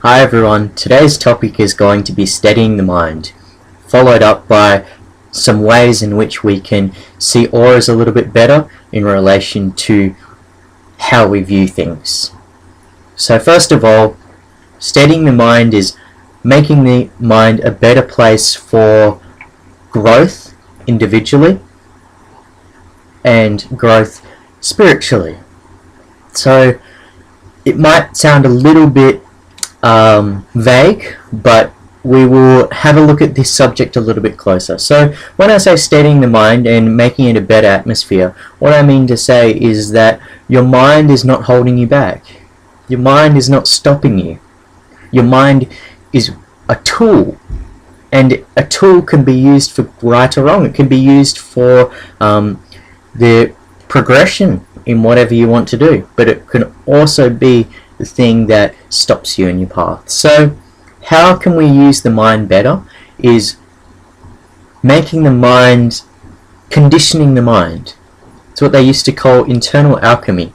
Hi everyone, today's topic is going to be steadying the mind, followed up by some ways in which we can see auras a little bit better in relation to how we view things. So first of all, steadying the mind is making the mind a better place for growth individually and growth spiritually. So it might sound a little bit vague, but we will have a look at this subject a little bit closer. So when I say steadying the mind and making it a better atmosphere, what I mean to say is that your mind is not holding you back. Your mind is not stopping you. Your mind is a tool, and a tool can be used for right or wrong. It can be used for the progression in whatever you want to do, but it can also be the thing that stops you in your path. So how can we use the mind better is making the mind, conditioning the mind. It's what they used to call internal alchemy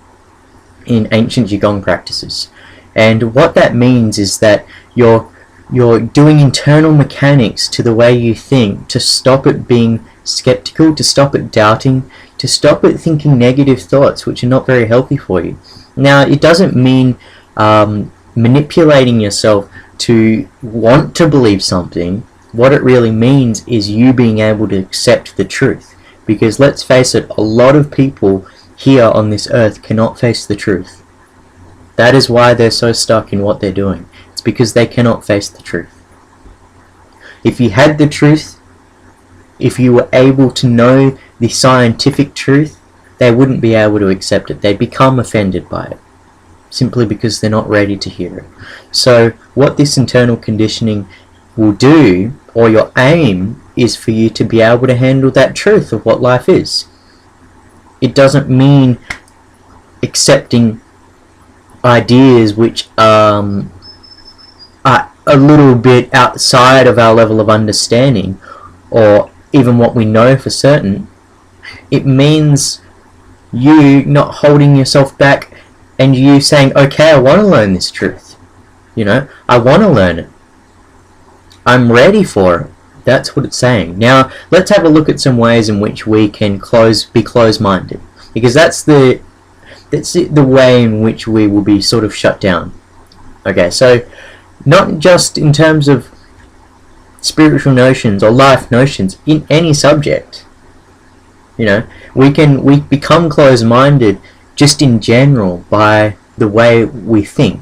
in ancient Qigong practices. And what that means is that you're doing internal mechanics to the way you think, to stop it being skeptical, to stop it doubting, to stop it thinking negative thoughts which are not very healthy for you. Now, it doesn't mean manipulating yourself to want to believe something. What it really means is you being able to accept the truth. Because let's face it, a lot of people here on this earth cannot face the truth. That is why they're so stuck in what they're doing. It's because they cannot face the truth. If you had the truth, if you were able to know the scientific truth, they wouldn't be able to accept it. They'd become offended by it, simply because they're not ready to hear it. So what this internal conditioning will do, or your aim, is for you to be able to handle that truth of what life is. It doesn't mean accepting ideas which are a little bit outside of our level of understanding, or even what we know for certain. It means you not holding yourself back and you saying, okay, I want to learn this truth. I want to learn it. I'm ready for it. That's what it's saying. Now, let's have a look at some ways in which we can be closed-minded. Because that's the way in which we will be sort of shut down. Okay, so not just in terms of spiritual notions or life notions, in any subject. We become closed-minded just in general by the way we think.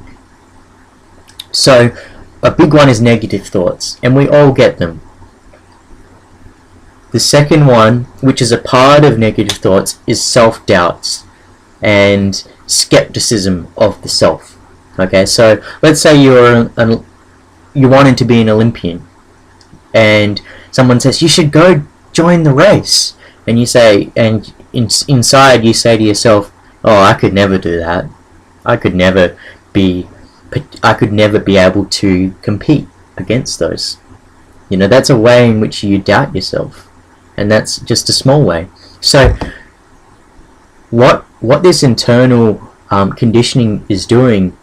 So a big one is negative thoughts, and we all get them. The second one, which is a part of negative thoughts, is self-doubts and skepticism of the self. Okay, so let's say you wanted to be an Olympian, and someone says you should go join the race, and you say, and inside you say to yourself, oh, I could never do that. I could never be able to compete against those. That's a way in which you doubt yourself, and that's just a small way. So what this internal conditioning is doing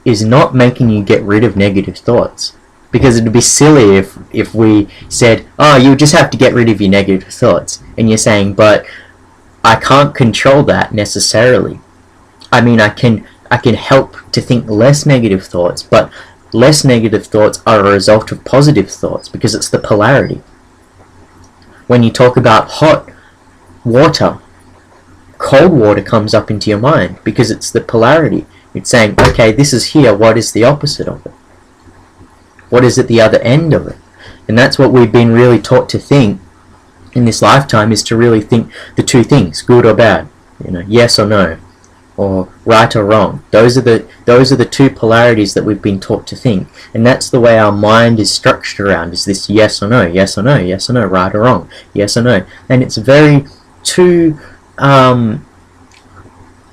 is not making you get rid of negative thoughts, because it would be silly if we said, oh, you just have to get rid of your negative thoughts, and you're saying, but I can't control that necessarily. I mean, I can help to think less negative thoughts, but less negative thoughts are a result of positive thoughts, because it's the polarity. When you talk about hot water, cold water comes up into your mind, because it's the polarity. It's saying, okay, this is here, what is the opposite of it? What is at the other end of it? And that's what we've been really taught to think in this lifetime, is to really think the two things, good or bad, yes or no, or right or wrong. Those are the two polarities that we've been taught to think, and that's the way our mind is structured around, is this yes or no, yes or no, yes or no, right or wrong, yes or no. And it's very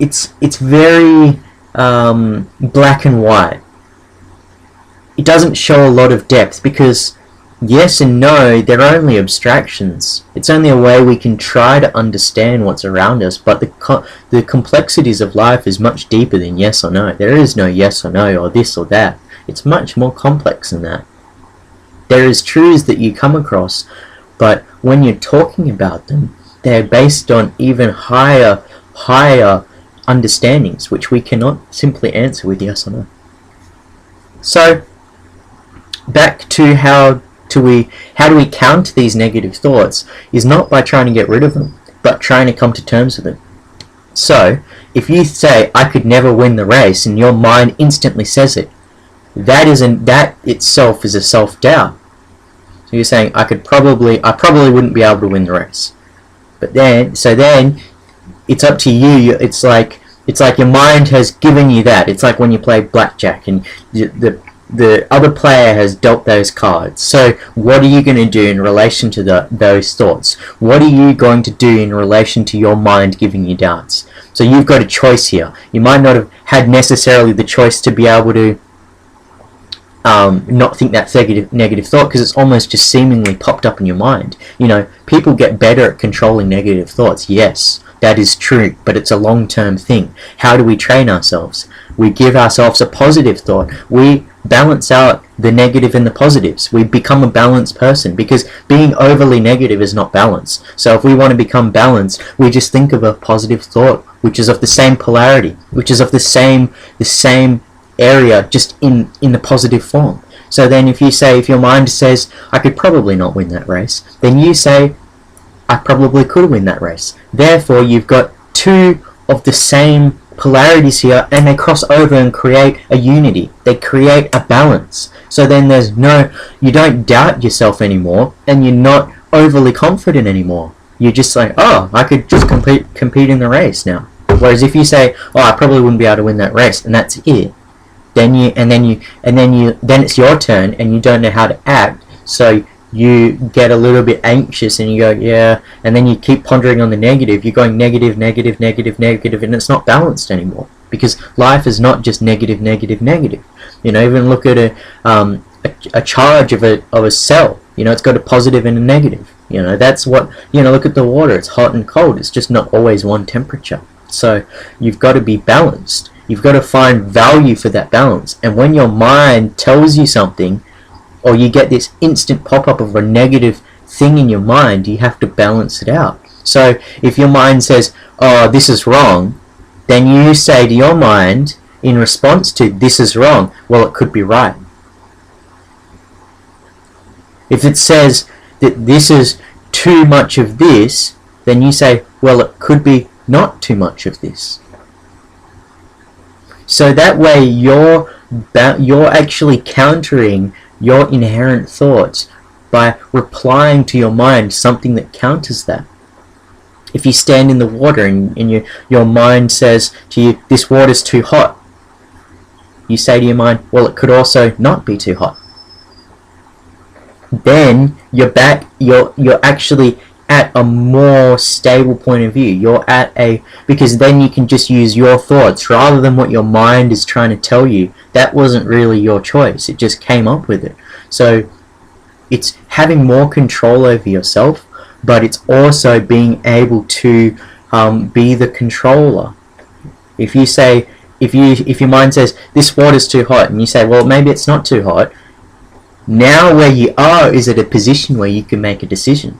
it's very black and white. It doesn't show a lot of depth, because yes and no, they're only abstractions. It's only a way we can try to understand what's around us, but the complexities of life is much deeper than yes or no. There is no yes or no or this or that. It's much more complex than that. There is truths that you come across, but when you're talking about them, they're based on even higher understandings, which we cannot simply answer with yes or no. So, back to how do we counter these negative thoughts is not by trying to get rid of them, but trying to come to terms with them. So, if you say, I could never win the race, and your mind instantly says it, that itself is a self-doubt. So you're saying, I probably wouldn't be able to win the race. But then it's up to you. It's like your mind has given you that. It's like when you play blackjack and the other player has dealt those cards. So what are you going to do in relation to those thoughts? What are you going to do in relation to your mind giving you doubts? So you've got a choice here. You might not have had necessarily the choice to be able to not think that negative thought, because it's almost just seemingly popped up in your mind. You know, people get better at controlling negative thoughts. Yes, that is true, but it's a long-term thing. How do we train ourselves? We give ourselves a positive thought. We balance out the negative and the positives. We become a balanced person, because being overly negative is not balance. So if we want to become balanced, we just think of a positive thought, which is of the same polarity, which is of the same area, just in the positive form. So then if your mind says, I could probably not win that race, then you say, I probably could win that race. Therefore, you've got two of the same polarities here, and they cross over and create a unity. They create a balance. So then you don't doubt yourself anymore, and you're not overly confident anymore. You're just like, oh, I could just compete in the race now. Whereas if you say, oh, I probably wouldn't be able to win that race, and that's it, then it's your turn, and you don't know how to act. So you get a little bit anxious, and you go, yeah, and then you keep pondering on the negative. You're going negative, negative, negative, negative, and it's not balanced anymore, because life is not just negative, negative, negative. You know, even look at a charge of a cell. You know, it's got a positive and a negative. You know, that's what, look at the water. It's hot and cold. It's just not always one temperature. So you've got to be balanced. You've got to find value for that balance. And when your mind tells you something, or you get this instant pop-up of a negative thing in your mind, you have to balance it out. So if your mind says, oh, this is wrong, then you say to your mind, in response to this is wrong, well, it could be right. If it says that this is too much of this, then you say, well, it could be not too much of this. So that way you're actually countering your inherent thoughts by replying to your mind something that counters that. If you stand in the water and your mind says to you, this water's too hot, you say to your mind, well, it could also not be too hot. Then you're actually at a more stable point of view. Because then you can just use your thoughts rather than what your mind is trying to tell you. That wasn't really your choice. It just came up with it. So it's having more control over yourself, but it's also being able to be the controller. If your mind says this water's too hot, and you say, well, maybe it's not too hot, now where you are is at a position where you can make a decision.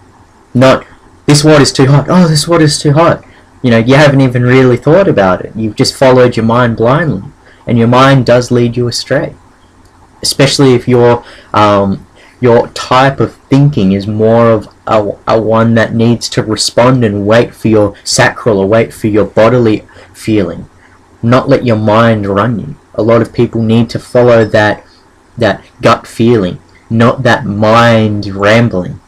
Not, this water's too hot, oh, this water's too hot. You haven't even really thought about it. You've just followed your mind blindly. And your mind does lead you astray. Especially if your type of thinking is more of a one that needs to respond and wait for your sacral or wait for your bodily feeling. Not let your mind run you. A lot of people need to follow that gut feeling, not that mind rambling.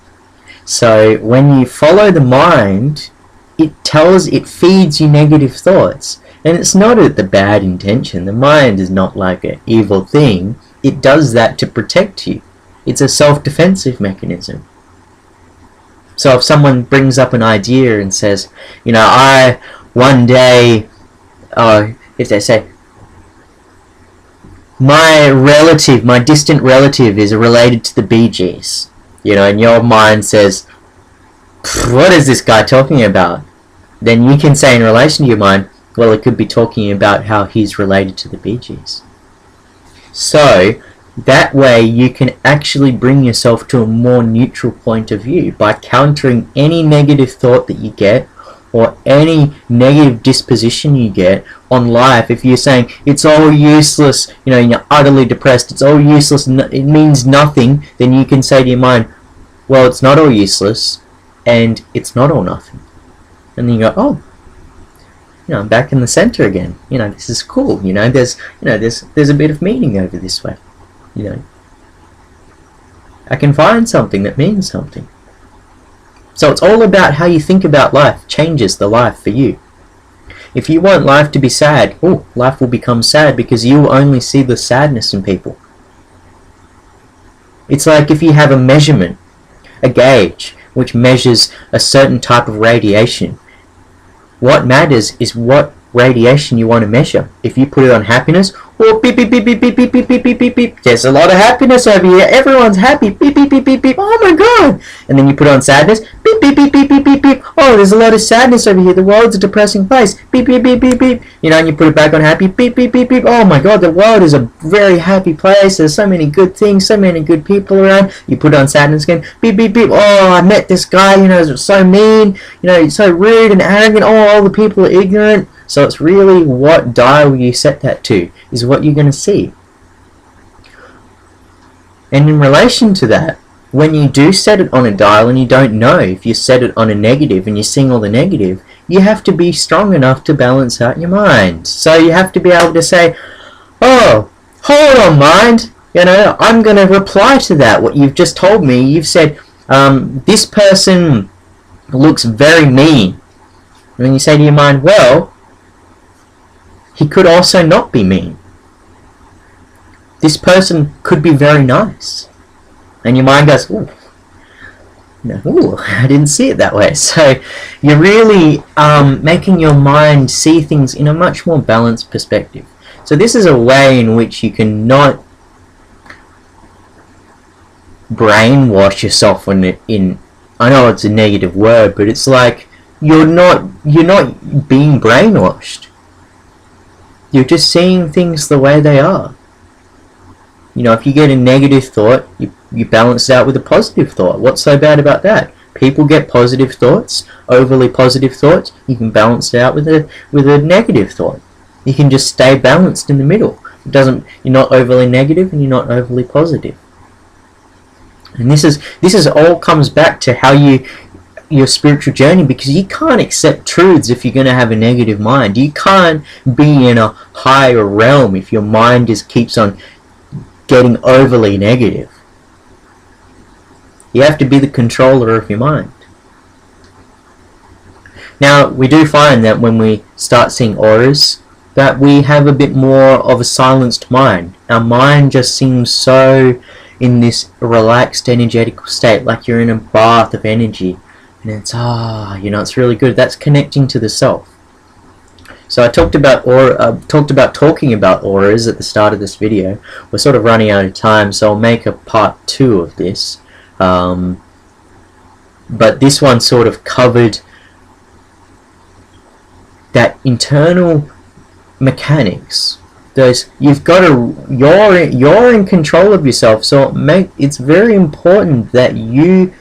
So when you follow the mind, it feeds you negative thoughts. And it's not at the bad intention. The mind is not like an evil thing. It does that to protect you. It's a self-defensive mechanism. So if someone brings up an idea and says, one day, if they say, my distant relative is related to the Bee Gees. and your mind says, what is this guy talking about? Then you can say in relation to your mind, well, it could be talking about how he's related to the Bee Gees. So that way you can actually bring yourself to a more neutral point of view by countering any negative thought that you get or any negative disposition you get on life. If you're saying it's all useless, and you're utterly depressed, it's all useless, it means nothing, then you can say to your mind, well, it's not all useless and it's not all nothing. And then you go, oh, I'm back in the center again. This is cool. There's a bit of meaning over this way. I can find something that means something. So it's all about how you think about life changes the life for you. If you want life to be sad, life will become sad because you will only see the sadness in people. It's like if you have a measurement, a gauge, which measures a certain type of radiation. What matters is what radiation you want to measure. If you put it on happiness, beep, beep, beep, beep, beep, beep, beep, beep, beep, beep, beep. There's a lot of happiness over here. Everyone's happy. Beep, beep, beep, beep, beep. Oh my god. And then you put on sadness. Beep, beep, beep, beep, beep, beep, beep. Oh, there's a lot of sadness over here. The world's a depressing place. Beep, beep, beep, beep, beep. And you put it back on happy. Beep, beep, beep, beep. Oh my god, the world is a very happy place. There's so many good things, so many good people around. You put on sadness again. Beep, beep, beep. Oh, I met this guy, he's so mean. He's so rude and arrogant. Oh, all the people are ignorant. So it's really what dial you set that to is what you're going to see. And in relation to that, when you do set it on a dial and you don't know if you set it on a negative and you're seeing all the negative, you have to be strong enough to balance out your mind. So you have to be able to say, oh, hold on mind, I'm going to reply to that, what you've just told me. You've said, this person looks very mean. And then you say to your mind, well, he could also not be mean. This person could be very nice. And your mind goes, ooh, I didn't see it that way. So you're really making your mind see things in a much more balanced perspective. So this is a way in which you can not brainwash yourself in I know it's a negative word, but it's like you're not being brainwashed. You're just seeing things the way they are. If you get a negative thought, you balance it out with a positive thought. What's so bad about that? People get positive thoughts, overly positive thoughts. You can balance it out with a negative thought. You can just stay balanced in the middle. You're not overly negative and you're not overly positive. And this is all comes back to how your spiritual journey, because you can't accept truths if you're going to have a negative mind. You can't be in a higher realm if your mind just keeps on getting overly negative. You have to be the controller of your mind. Now, we do find that when we start seeing auras, that we have a bit more of a silenced mind. Our mind just seems so in this relaxed energetic state, like you're in a bath of energy. And it's, it's really good. That's connecting to the self. So I talked about talking about auras at the start of this video. We're sort of running out of time, so I'll make a part 2 of this. But this one sort of covered that internal mechanics. You're in control of yourself. So it's very important that you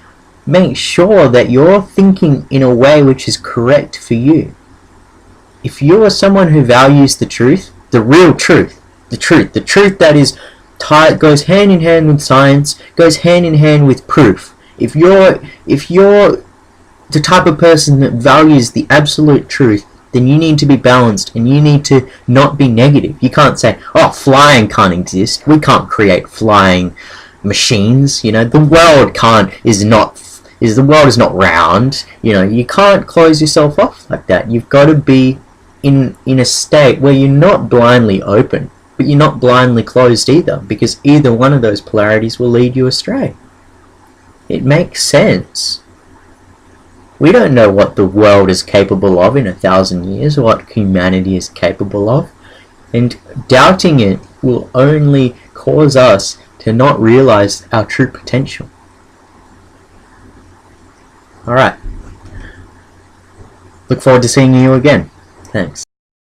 make sure that you're thinking in a way which is correct for you. If you are someone who values the truth, the real truth, the truth that is goes hand in hand with science, goes hand in hand with proof. If you're the type of person that values the absolute truth, then you need to be balanced and you need to not be negative. You can't say, oh, flying can't exist. We can't create flying machines. The world is not round. You can't close yourself off like that. You've got to be in a state where you're not blindly open, but you're not blindly closed either, because either one of those polarities will lead you astray. It makes sense. We don't know what the world is capable of in 1,000 years, what humanity is capable of, and doubting it will only cause us to not realize our true potential. Alright. Look forward to seeing you again. Thanks.